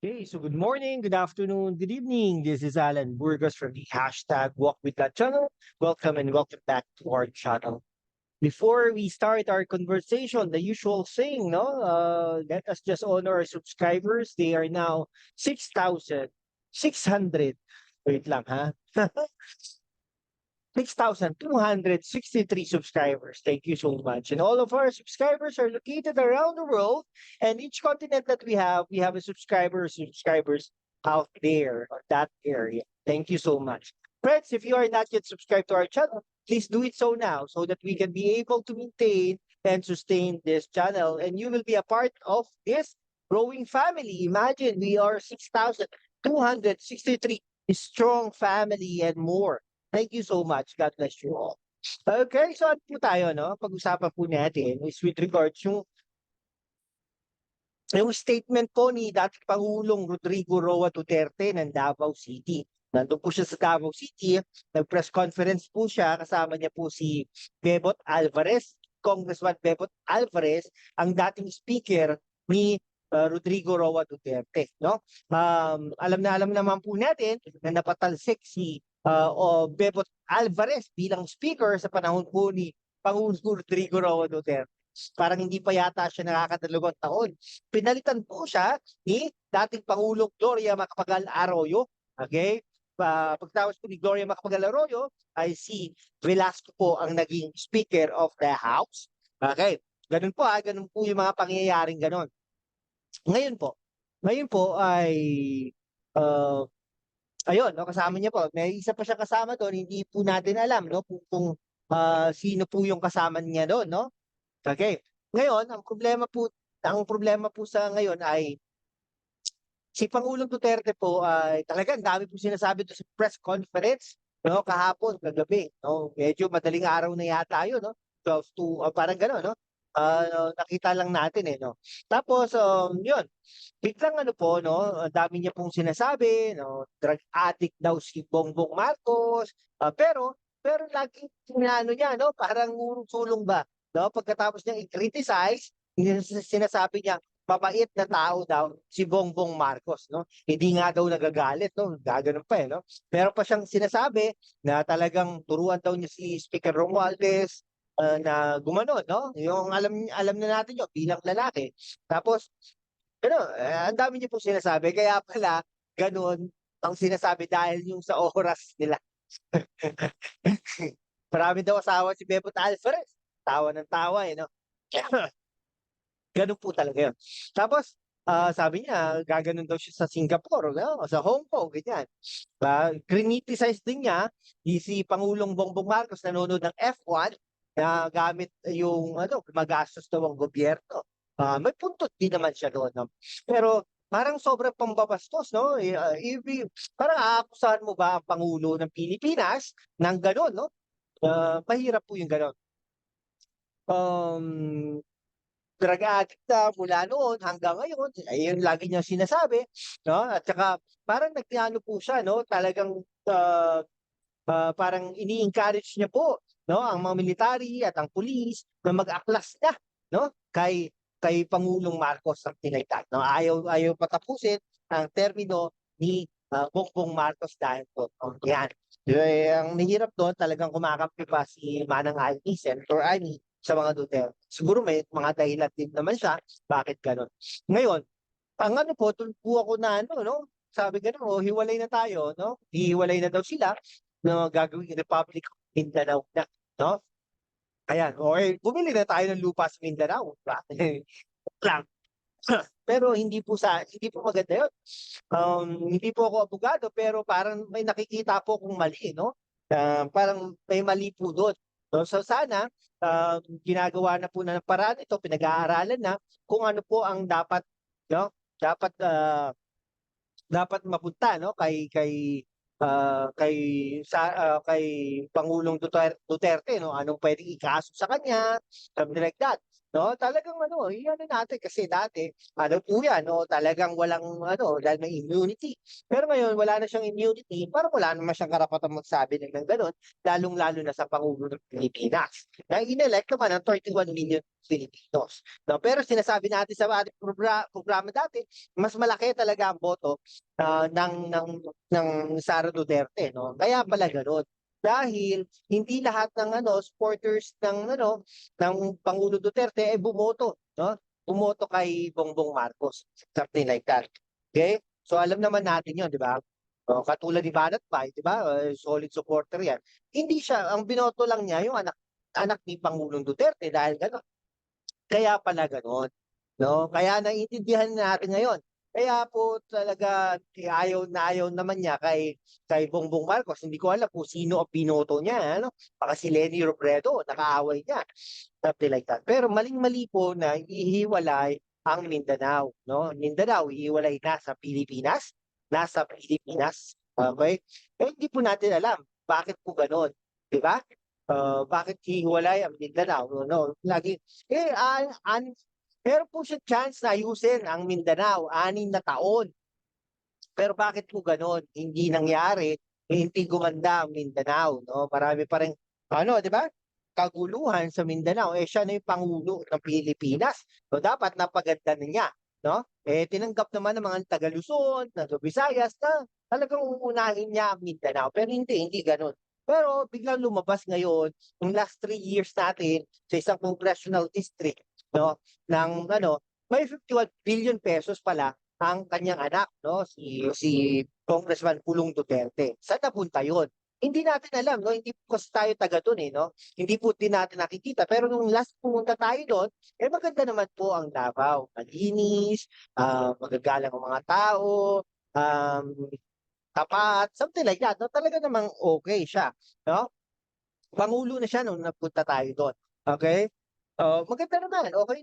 Okay, so good morning, good afternoon, good evening. This is Alan Burgos from the hashtag Walk with That channel. Welcome and welcome back to our channel. Before we start our conversation, the usual saying, no, let us just honor our subscribers. They are now 6,600. Wait lang, ha? 6,263 subscribers. Thank you so much. And all of our subscribers are located around the world. And each continent that we have a subscribers out there or that area. Thank you so much. Friends, if you are not yet subscribed to our channel, please do it so now so that we can be able to maintain and sustain this channel. And you will be a part of this growing family. Imagine we are 6,263 strong family and more. Thank you so much. God bless you all. Okay, so ano po tayo, no? Pag-usapan po natin is with regards yung statement po ni dating Pangulong Rodrigo Roa Duterte ng Davao City. Nandun po siya sa Davao City, nag-press conference po siya, kasama niya po si Bebot Alvarez, Congressman Bebot Alvarez, ang dating speaker ni Rodrigo Roa Duterte. No? Alam naman po natin na napatalsik si Bebot Alvarez bilang speaker sa panahon po ni Pangulong Rodrigo Roa Duterte. Parang hindi pa yata siya nakakadalawang taon. Pinalitan po siya ni dating Pangulong Gloria Macapagal Arroyo. Okay? Pagkatapos po ni Gloria Macapagal Arroyo ay si Velasco po ang naging Speaker of the House. Okay? Ganun po yung mga pangyayaring ganun. Ngayon po ay uh, ayun, no, kasama niya po. May isa pa siya kasama doon, hindi po natin alam no kung sino po yung kasama niya doon, no? Okay. Ngayon, ang problema po sa ngayon ay si Pangulong Duterte po ay talagang dami po sinasabi doon sa press conference, no, kahapon, kagabi, no. Medyo madaling araw na yata 'yun, no. 12 to parang gano'n, no. Nakita lang natin eh, no. Tapos 'yun, biglang ano po, no, ang dami niya pong sinasabi, no, drug addict daw si Bongbong Marcos, pero laging inaano niya, no, parang urong-sulong ba, no, pagkatapos niyang i-criticize, sinasabi niya mabait na tao daw si Bongbong Marcos, no? Hindi nga daw nagagalit, no? Gaganon pa eh, no? Meron pa siyang sinasabi na talagang turuan daw niya si Speaker Romualdez na gumanon, no? Yung alam na natin yun bilang lalaki. Tapos ang dami niyo po sinasabi kaya pala gano'n ang sinasabi dahil yung sa oras nila. Marami daw asawa si Bebot Alvarez. Tawa ng tawa eh, no? Gano'n po talaga yun. Tapos, sabi niya gaganon daw siya sa Singapore, no, sa Hong Kong, ganyan. Criniticize din niya si Pangulong Bongbong Marcos nanonood ng F1 na gamit yung ano, gumagastos daw ang gobyerno. May punto din naman siya doon, no? Pero parang sobrang pambabastos, no? Parang aakusahan mo ba ang Pangulo ng Pilipinas ng gano'n, no? Mahirap po yung gano'n. Um, Drug addict na mula noon hanggang ngayon, ayun lagi niyang sinasabi, no? At saka parang nagplano po siya, no? Talagang parang ini-encourage niya po, no, ang mga military at ang pulis na mag-aklas na, no, kay Pangulong Marcos ng tinagtad, no? Ayaw patapusin ang termino ni Bongbong Marcos dahil po. Yan. Ang mahirap doon, talagang kumakampi pa si Manang Amy, Senator Amy, sa mga Duterte. Siguro may mga dahilan din naman siya, bakit gano'n. Ngayon, ang ano po, doon po ako na ano, no, sabi gano'n, oh, hiwalay na tayo, no? Hihiwalay na daw sila, no, gagawing Republic of Mindanao na, no? Ayan, okay, bumili na tayo ng lupa sa Mindanao, ba? Lang. Pero hindi po maganda 'yun. Hindi po ako abogado pero parang may nakikita po akong mali 'no, parang may mali po do'n. So sana, ginagawa na po ng paraan ito, pinag-aaralan na kung ano po ang dapat 'no, dapat, dapat mapunta 'no kay Pangulong Duterte 'no, anong puwedeng ikaso sa kanya, something like that. no? Talagang ano, iyan natin kasi dati, ano po yan, no? Talagang walang ano, dahil may immunity. Pero ngayon, wala na siyang immunity, parang wala naman siyang karapatan magsabi ng gano'n, lalong-lalo na sa Pangulo ng Pilipinas. Na inelect naman ng 31 million Filipinos. No? Pero sinasabi natin sa ating programa dati, mas malaki talaga ang boto ng Sara Duterte, no? Kaya pala gano'n. Dahil hindi lahat ng ano supporters ng Pangulo Duterte ay bumoto, no? Bumoto kay Bongbong Marcos, something like that. Okay? So alam naman natin 'yon, di ba? O, katulad ni Banat Bay, di ba? Solid supporter 'yan. Hindi siya, ang binoto lang niya yung anak anak ni Pangulong Duterte dahil gano'n. Kaya pala gano'n, no? Kaya naiintindihan natin ngayon. Kaya po talaga ayaw naman niya kay Bongbong Marcos. Hindi ko alam kung sino ang binoto niya, ano? Baka si Leni Robredo, nakaaway niya. Something like that. Pero maling-mali po na ihiwalay ang Mindanao, no? Mindanao ihiwalay na sa Pilipinas, nasa Pilipinas. Okay? Eh, hindi po natin alam bakit po gano'n, 'di ba? Bakit hihiwalay ang Mindanao, no? Lagi meron po siya chance na ayusin ang Mindanao, 6 na taon. Pero bakit po gano'n? Hindi nangyari, hindi gumanda ang Mindanao, no? Marami pa ring ano, 'di ba? Kaguluhan sa Mindanao. Eh, siya na yung pangulo ng Pilipinas. So dapat napaganda na niya, no? Eh, tinanggap naman ng mga taga Luzon, taga Visayas na talagang uunahin niya ang Mindanao. Pero hindi gano'n. Pero biglang lumabas ngayon, yung last 3 years natin sa isang congressional district, no, ng ano, may 51 billion pesos pala ang kanyang anak, no, si Congressman Pulong Duterte. Saan napunta 'yon? Hindi natin alam, no, hindi po kasi tayo taga do'n, eh, no. Hindi po din natin nakikita, pero nung last pumunta tayo do'n, eh, maganda naman po ang Davao. Malinis, magagalang ang mga tao, um, tapat, something like that, no. Talaga namang okey siya, no. Pangulo na siya nung napunta tayo do'n, okey? Maganda naman, okey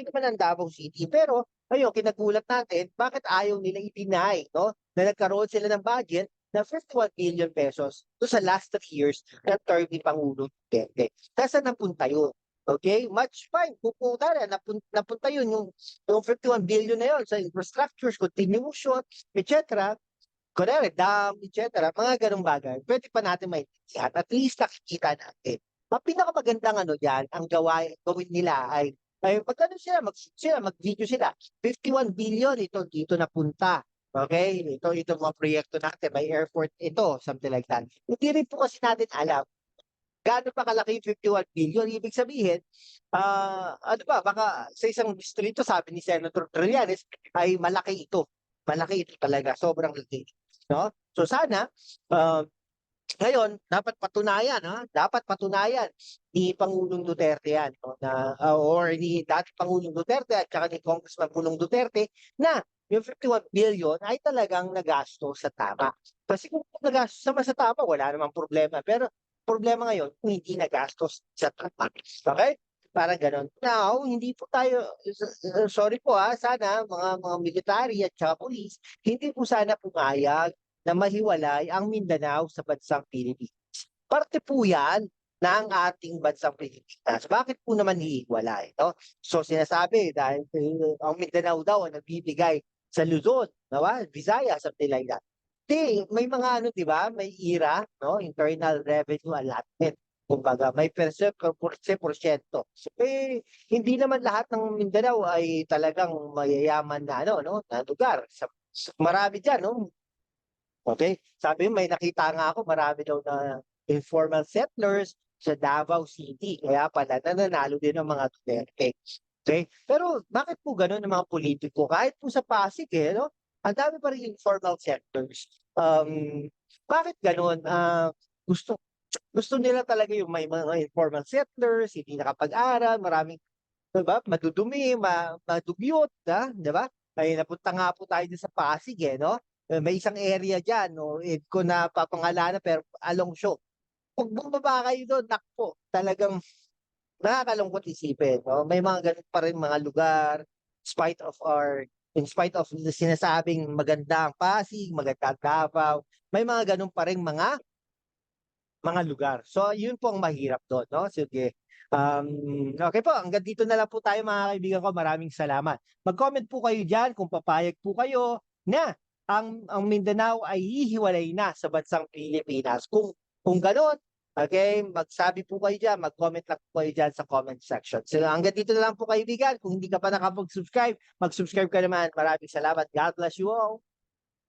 naman ang Davao City. Pero ngayon kinagulat natin bakit ayaw nila i-deny, 'no, na nagkaroon sila ng budget na 51 billion pesos do'n sa last 3 years ng term ni Pangulong Duterte. Nasaan napunta yun? Okey, much fine, pupunta na napunta yun yung 51 billion na yun sa infrastructures, continuation, et cetera. Kunwari dam, et cetera, mga gano'ng bagay, puwede pa natin maintindihan, at least nakikita natin. Ang pinakamagandang ano diyan, ang gawin nila ay mag-ano sila, mag-shoot sila, mag-video sila. 51 billion ito dito napunta, okey? Itong mga proyekto natin, may airport ito, something like that. Hindi rin po kasi natin alam gaano pa kalaki yung 51 billion. Ibig sabihin, ano ba, baka sa isang distrito, sabi ni Senator Trillanes, ay malaki ito talaga, sobrang laki, no? So sana, ah, ngayon dapat patunayan ni Pangulong Duterte 'yan, 'no, na or ni dating Pangulong Duterte at saka ni Congressman Pulong Duterte na yung 51 billion ay talagang nagastos sa tama. Kasi kung nagastos naman sa tama, wala namang problema. Pero problema ngayon kung hindi nagastos sa tama, okey? Parang gano'n. Now, hindi po tayo sorry po, sana mga military at saka pulis, hindi po sana pumayag na mahiwalay ang Mindanao sa bansang Pilipinas. Parte po 'yan ng ating bansang Pilipinas. Bakit po naman hihiwalay, 'no? So sinasabi dahil, ang Mindanao daw ang nagbibigay sa Luzon, 'di ba, Visayas, something like that. 'Di, may mga ano, 'di ba, may IRA, 'no, Internal Revenue Allotment. Kumbaga may porsiyento. Eh, hindi naman lahat ng Mindanao ay talagang mayayaman na ano, 'no, na lugar. Marami diyan, 'no. Okay, sabi mo may nakita nga ako marami daw na informal settlers sa Davao City kaya pala nananalo din ang mga Duterte. Okay, pero bakit po gano'n ang mga politiko kahit po sa Pasig, eh, 'no, ang dami pa ring informal settlers. Bakit gano'n? Gusto gusto nila talaga yung may mga informal settlers, hindi nakapag-aral, maraming 'di ba, madudumi, madugyot, 'di ba? Ay napunta nga po tayo diyan sa Pasig, eh, 'no? May isang area diyan 'no, hindi ko napapangalanan pero along show. 'Pag bumaba kayo dun, naku talagang nakakalungkot isipin 'no, may mga gano'n pa ring mga lugar, in spite of the sinasabing maganda ang Pasig, maganda ang Davao, may mga gano'n pa ring mga lugar. So yun po ang mahirap dun 'no, sige. Okay po, hanggang dito na lang po tayo mga kaibigan ko. Maraming salamat. Mag-comment po kayo diyan kung papayag po kayo na ang Mindanao ay hihiwalay na sa bansang Pilipinas. Kung gano'n, okay, magsabi po kayo diyan, mag-comment lang po kayo diyan sa comment section. So hanggang dito na lang po kaibigan. Kung hindi ka pa nakapag-subscribe, mag-subscribe ka naman. Maraming salamat. God bless you all.